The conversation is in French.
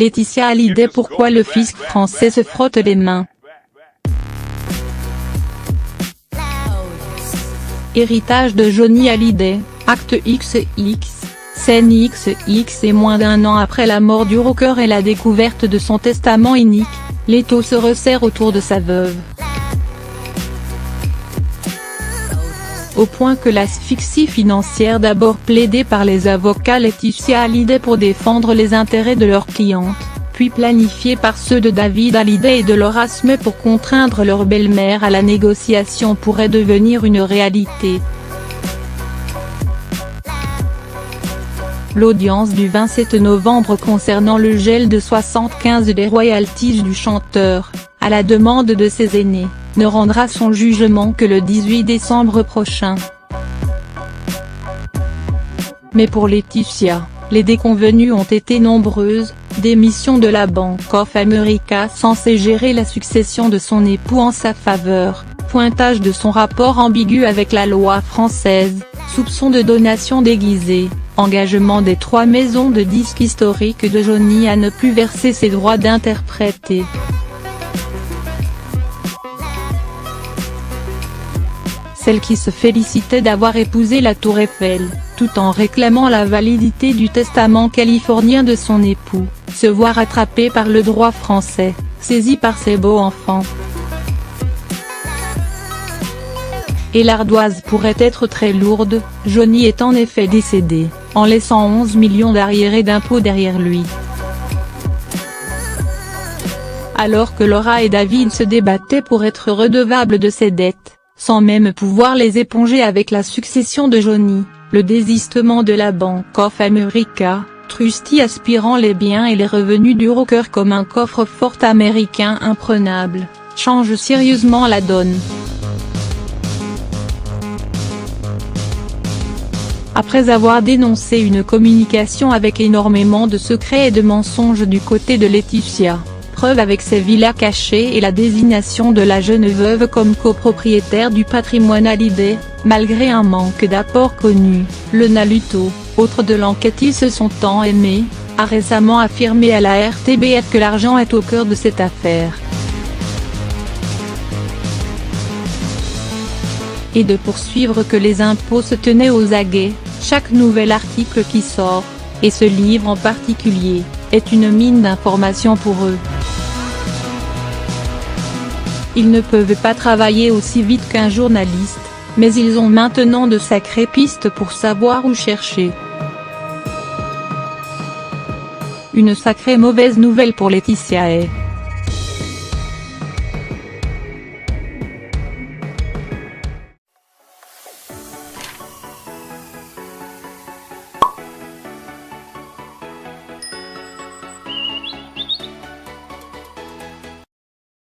Laetitia Hallyday. Pourquoi le fisc français se frotte les mains? Héritage de Johnny Hallyday, acte XX, scène XX. Et moins d'un an après la mort du rocker et la découverte de son testament inique, l'étau se resserre autour de sa veuve. Au point que l'asphyxie financière, d'abord plaidée par les avocats Laetitia Hallyday pour défendre les intérêts de leurs clientes, puis planifiée par ceux de David Hallyday et de Laura Smith pour contraindre leur belle-mère à la négociation, pourrait devenir une réalité. L'audience du 27 novembre concernant le gel de 75 des royalties du chanteur, à la demande de ses aînés, ne rendra son jugement que le 18 décembre prochain. Mais pour Laetitia, les déconvenues ont été nombreuses. Démission de la Bank of America censée gérer la succession de son époux en sa faveur, pointage de son rapport ambigu avec la loi française, soupçon de donation déguisée, engagement des 3 maisons de disques historiques de Johnny à ne plus verser ses droits d'interpréter. Celle qui se félicitait d'avoir épousé la Tour Eiffel, tout en réclamant la validité du testament californien de son époux, se voit rattrapée par le droit français, saisie par ses beaux-enfants. Et l'ardoise pourrait être très lourde. Johnny est en effet décédé, en laissant 11 millions d'arriérés d'impôts derrière lui. Alors que Laura et David se débattaient pour être redevables de ses dettes, sans même pouvoir les éponger avec la succession de Johnny, le désistement de la Bank of America, trustee aspirant les biens et les revenus du rocker comme un coffre-fort américain imprenable, change sérieusement la donne. Après avoir dénoncé une communication avec énormément de secrets et de mensonges du côté de Laetitia, preuve avec ses villas cachées et la désignation de la jeune veuve comme copropriétaire du patrimoine Hallyday, malgré un manque d'apport connu, le Naluto, autre de l'enquête Ils se sont tant aimés, a récemment affirmé à la RTBF que l'argent est au cœur de cette affaire. Et de poursuivre que les impôts se tenaient aux aguets. Chaque nouvel article qui sort, et ce livre en particulier, est une mine d'informations pour eux. Ils ne peuvent pas travailler aussi vite qu'un journaliste, mais ils ont maintenant de sacrées pistes pour savoir où chercher. Une sacrée mauvaise nouvelle pour Laetitia est